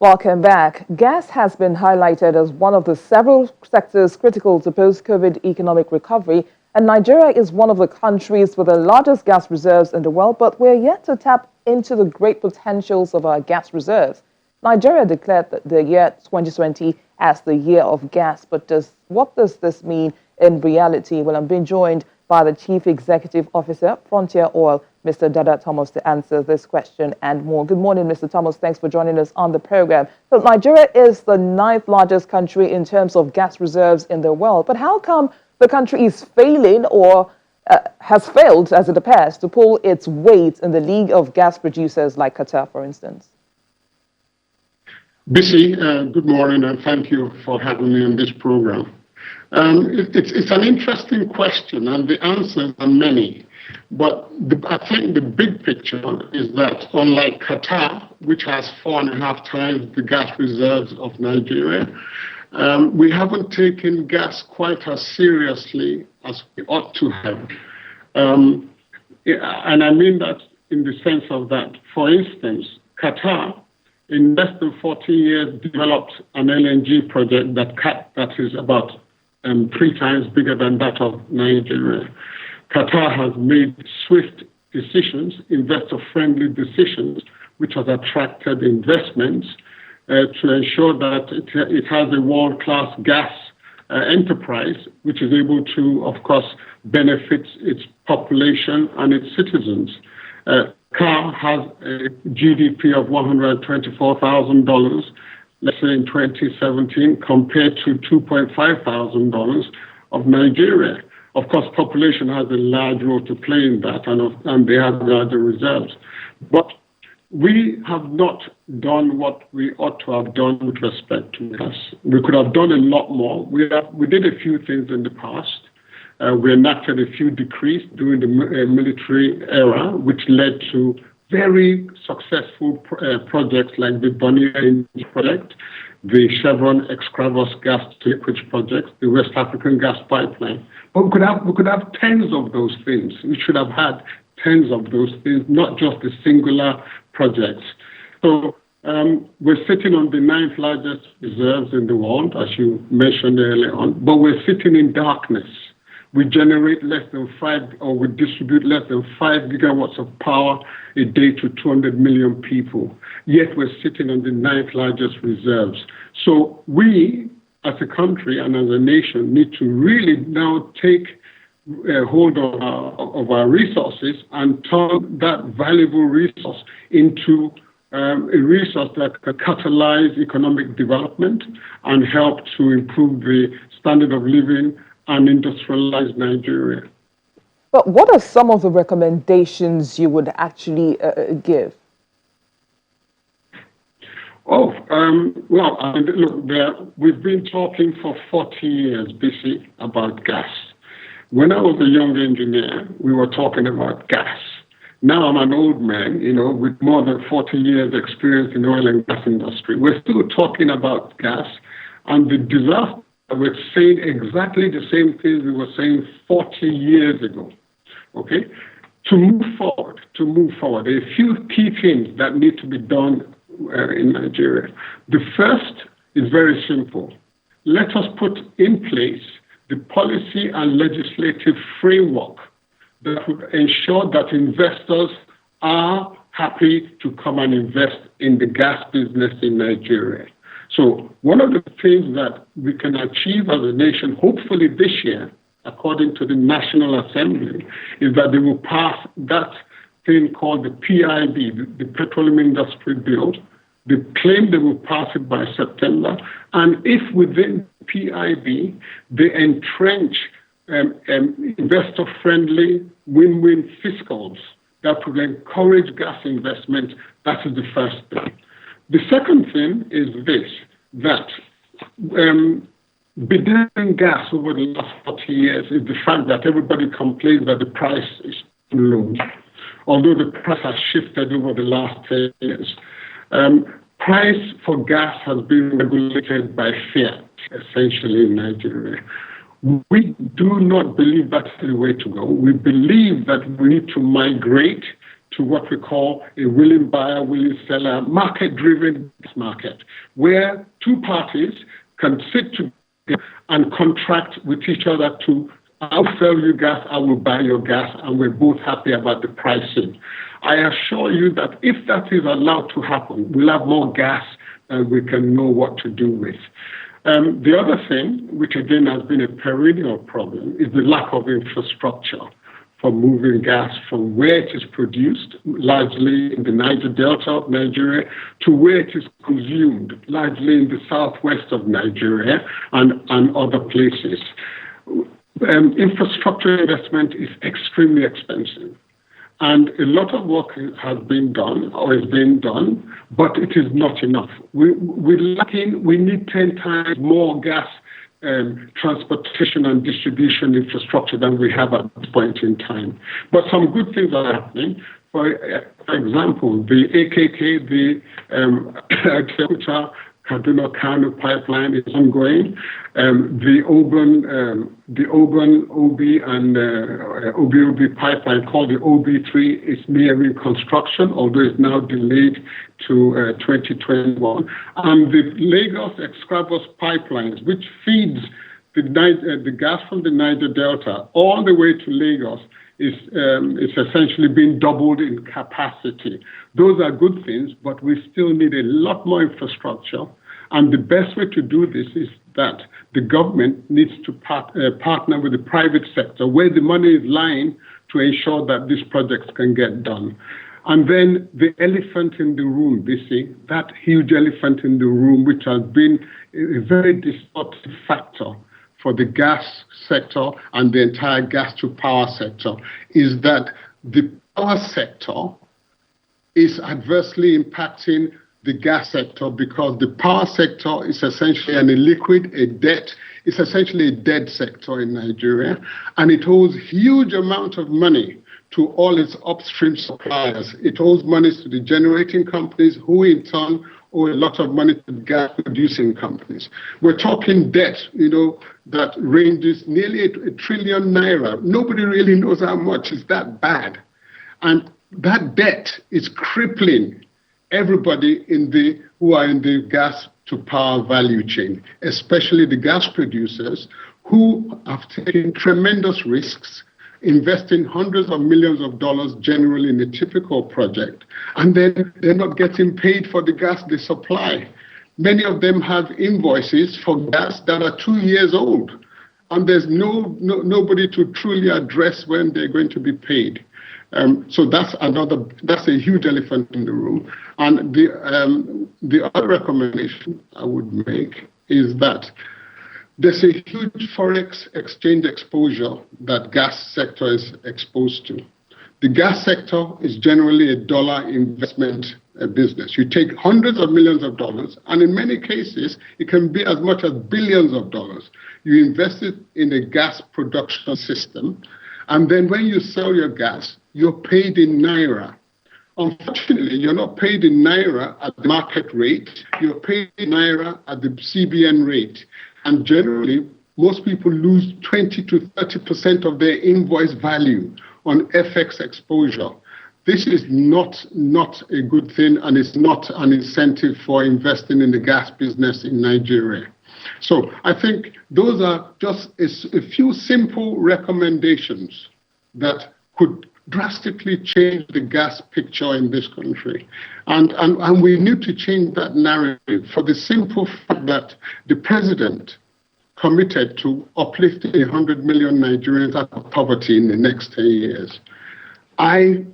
Welcome back. Gas has been highlighted as one of the several sectors critical to post-COVID economic recovery, and Nigeria is one of the countries with the largest gas reserves in the world, but we're yet to tap into the great potentials of our gas reserves. Nigeria declared the year 2020 as the year of gas, but what does this mean in reality? Well, I'm being joined by the Chief Executive Officer, Frontier Oil, Mr. Dada Thomas, to answer this question and more. Good morning, Mr. Thomas. Thanks for joining us on the program. So Nigeria is the ninth largest country in terms of gas reserves in the world. But how come the country is failing or has failed, as it appears, to pull its weight in the league of gas producers like Qatar, for instance? Bisi, good morning, and thank you for having me on this program. It's an interesting question, and the answers are many. But I think the big picture is that unlike Qatar, which has 4.5 times the gas reserves of Nigeria, we haven't taken gas quite as seriously as we ought to have. And I mean that in the sense of that, for instance, Qatar, in less than 40 years, developed an LNG project that is about 3 times bigger than that of Nigeria. Qatar has made swift decisions, investor-friendly decisions, which has attracted investments to ensure that it has a world-class gas enterprise, which is able to, of course, benefit its population and its citizens. Qatar has a GDP of $124,000, let's say in 2017, compared to $2,500 of Nigeria. Of course, population has a large role to play in that, and they have larger reserves. But we have not done what we ought to have done with respect to gas. We could have done a lot more. We did a few things in the past. We enacted a few decrees during the military era, which led to very successful projects like the Bonny project, the Chevron Excravos gas liquids project, the West African gas pipeline. But we could have tens of those things. We should have had tens of those things, not just the singular projects. So we're sitting on the 9th largest reserves in the world, as you mentioned earlier on, but we're sitting in darkness. We generate less than 5, or we distribute less than 5 gigawatts of power a day to 200 million people. Yet we're sitting on the 9th largest reserves. So we, as a country and as a nation, need to really now take hold of our resources and turn that valuable resource into a resource that can catalyze economic development and help to improve the standard of living and industrialize Nigeria. But what are some of the recommendations you would actually give? Well, look, we've been talking for 40 years, BC, about gas. When I was a young engineer, we were talking about gas. Now I'm an old man, with more than 40 years experience in the oil and gas industry. We're still talking about gas, and the disaster. We're saying exactly the same things we were saying 40 years ago. Okay? To move forward, there are a few key things that need to be done in Nigeria. The first is very simple. Let us put in place the policy and legislative framework that would ensure that investors are happy to come and invest in the gas business in Nigeria. So one of the things that we can achieve as a nation, hopefully this year, according to the National Assembly, is that they will pass that thing called the PIB, the Petroleum Industry Bill. They claim they will pass it by September. And if within PIB, they entrench investor-friendly win-win fiscals that would encourage gas investment, that is the first thing. The second thing is this, that bedazzling gas over the last 40 years is the fact that everybody complains that the price is too low, although the price has shifted over the last 10 years. Price for gas has been regulated by fiat, essentially, in Nigeria. We do not believe that's the way to go. We believe that we need to migrate to what we call a willing buyer, willing seller, market-driven market, where two parties can sit together and contract with each other to, I'll sell you gas, I will buy your gas, and we're both happy about the pricing. I assure you that if that is allowed to happen, we'll have more gas and we can know what to do with. The other thing, which again has been a perennial problem, is the lack of infrastructure for moving gas from where it is produced, largely in the Niger Delta of Nigeria, to where it is consumed, largely in the southwest of Nigeria and other places. Infrastructure investment is extremely expensive. And a lot of work has been done or is being done, but it is not enough. We need 10 times more gas transportation and distribution infrastructure than we have at this point in time. But some good things are happening. For example, the AKK, the Kaduna Kano pipeline is ongoing. The Oban OB and OB pipeline called the OB3 is nearing construction, although it's now delayed to 2021. And the Lagos Escravos pipelines, which feeds the gas from the Niger Delta all the way to Lagos, is essentially being doubled in capacity. Those are good things, but we still need a lot more infrastructure. And the best way to do this is that the government needs to partner with the private sector where the money is lying to ensure that these projects can get done. And then the elephant in the room, that huge elephant in the room, which has been a very disruptive factor for the gas sector and the entire gas to power sector, is that the power sector is adversely impacting the gas sector because the power sector is essentially an illiquid, it's essentially a dead sector in Nigeria, and it owes huge amount of money to all its upstream suppliers. It owes money to the generating companies, who in turn owe a lot of money to the gas producing companies. We're talking debt, that ranges nearly a trillion naira. Nobody really knows how much is that bad. And that debt is crippling everybody who are in the gas to power value chain, especially the gas producers who have taken tremendous risks, investing hundreds of millions of dollars generally in a typical project, and then they're not getting paid for the gas they supply. Many of them have invoices for gas that are 2 years old, and there's nobody to truly address when they're going to be paid. So that's a huge elephant in the room. And the other recommendation I would make is that there's a huge forex exchange exposure that gas sector is exposed to. The gas sector is generally a dollar investment business. You take hundreds of millions of dollars, and in many cases, it can be as much as billions of dollars. You invest it in a gas production system, and then when you sell your gas, you're paid in naira. Unfortunately, you're not paid in naira at the market rate. You're paid in naira at the CBN rate. And generally, most people lose 20 to 30% of their invoice value on FX exposure. This is not a good thing, and it's not an incentive for investing in the gas business in Nigeria. So I think those are just a few simple recommendations that could drastically change the gas picture in this country. And we need to change that narrative for the simple fact that the president committed to uplifting 100 million Nigerians out of poverty in the next 10 years. I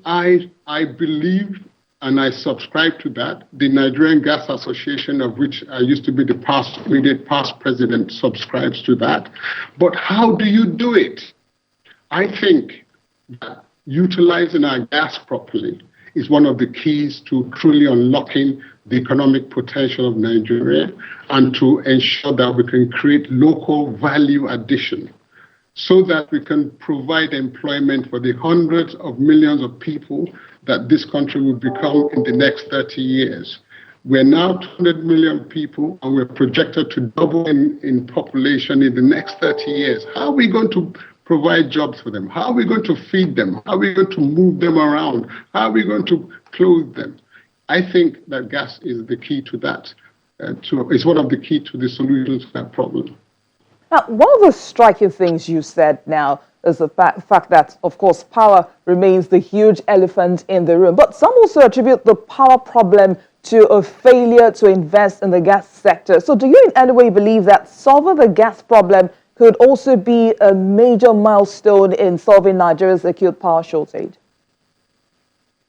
believe and I subscribe to that. The Nigerian Gas Association, of which I used to be the immediate past president, subscribes to that. But how do you do it? I think that utilizing our gas properly is one of the keys to truly unlocking the economic potential of Nigeria and to ensure that we can create local value addition so that we can provide employment for the hundreds of millions of people that this country will become in the next 30 years. We're now 200 million people, and we're projected to double in population in the next 30 years. How are we going to provide jobs for them? How are we going to feed them? How are we going to move them around? How are we going to clothe them? I think that gas is the key to that. It's one of the key to the solutions to that problem. Now, one of the striking things you said now is the fact that, of course, power remains the huge elephant in the room. But some also attribute the power problem to a failure to invest in the gas sector. So do you in any way believe that solving the gas problem could also be a major milestone in solving Nigeria's acute power shortage?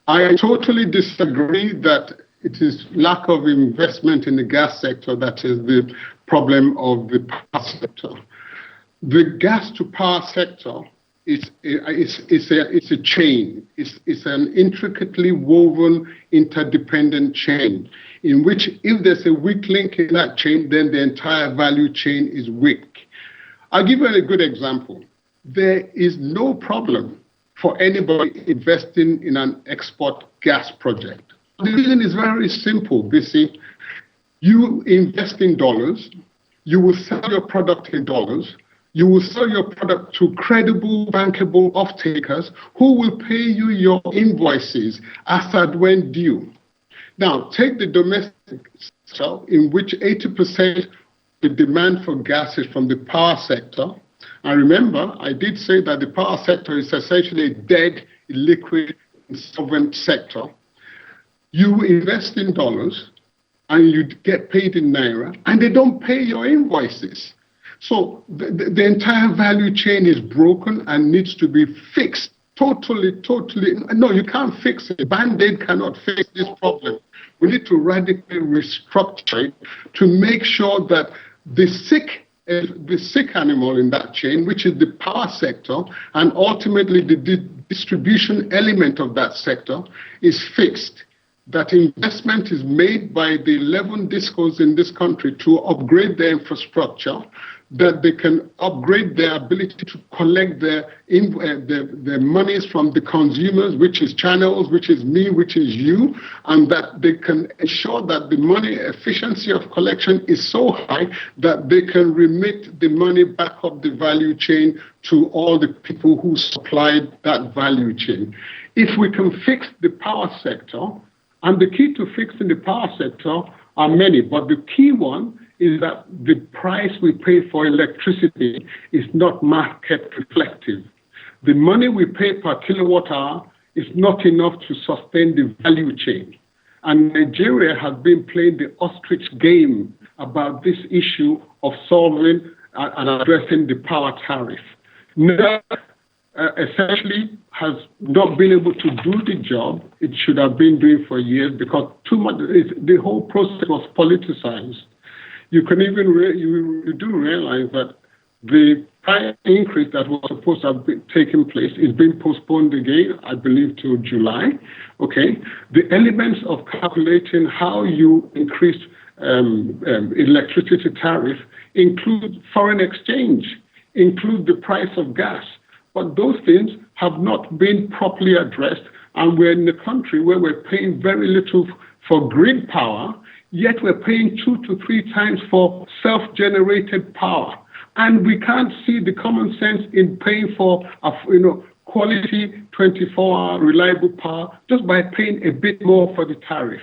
I totally disagree that it is lack of investment in the gas sector that is the problem of the power sector. The gas to power sector is a chain. It's an intricately woven, interdependent chain in which if there's a weak link in that chain, then the entire value chain is weak. I'll give you a good example. There is no problem for anybody investing in an export gas project. The reason is very simple, BC. You invest in dollars, you will sell your product in dollars, you will sell your product to credible, bankable off-takers who will pay you your invoices as at when due. Now, take the domestic sector in which 80% of the demand for gas is from the power sector. And remember, I did say that the power sector is essentially a dead, liquid, insolvent sector. You invest in dollars and you get paid in naira, and they don't pay your invoices. So the entire value chain is broken and needs to be fixed. Totally. No, you can't fix it. Band-Aid cannot fix this problem. We need to radically restructure it to make sure that the sick animal in that chain, which is the power sector, and ultimately the distribution element of that sector, is fixed. That investment is made by the 11 discos in this country to upgrade their infrastructure, that they can upgrade their ability to collect their monies from the consumers, which is channels, which is me, which is you, and that they can ensure that the money efficiency of collection is so high that they can remit the money back up the value chain to all the people who supplied that value chain. If we can fix the power sector, and the key to fixing the power sector are many, but the key one is that the price we pay for electricity is not market reflective. The money we pay per kilowatt hour is not enough to sustain the value chain. And Nigeria has been playing the ostrich game about this issue of solving and addressing the power tariff. Now, essentially has not been able to do the job it should have been doing for years because the whole process was politicized. You can even you do realize that the price increase that was supposed to have taken place is being postponed again, I believe, to July. Okay, the elements of calculating how you increase electricity tariff include foreign exchange, include the price of gas. But those things have not been properly addressed, and we're in a country where we're paying very little for grid power, yet we're paying 2 to 3 times for self-generated power. And we can't see the common sense in paying for quality 24-hour reliable power just by paying a bit more for the tariff.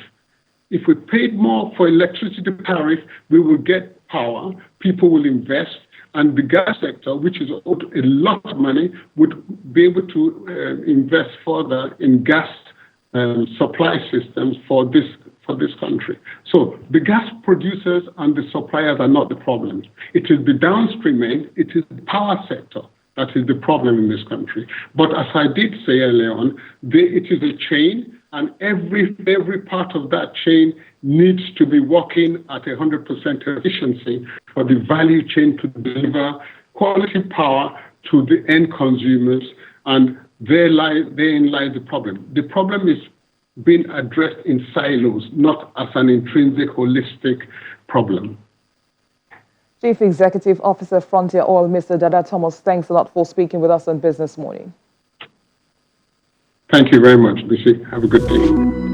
If we paid more for electricity tariff, we will get power, people will invest, and the gas sector, which is owed a lot of money, would be able to invest further in gas supply systems for this country. So the gas producers and the suppliers are not the problem. It is the downstream end, it is the power sector that is the problem in this country. But as I did say earlier on, it is a chain, and every part of that chain needs to be working at 100% efficiency for the value chain to deliver quality power to the end consumers, and therein lies the problem. The problem is being addressed in silos, not as an intrinsic, holistic problem. Chief Executive Officer, Frontier Oil, Mr. Dada Thomas, thanks a lot for speaking with us on Business Morning. Thank you very much, Bisi. Have a good day.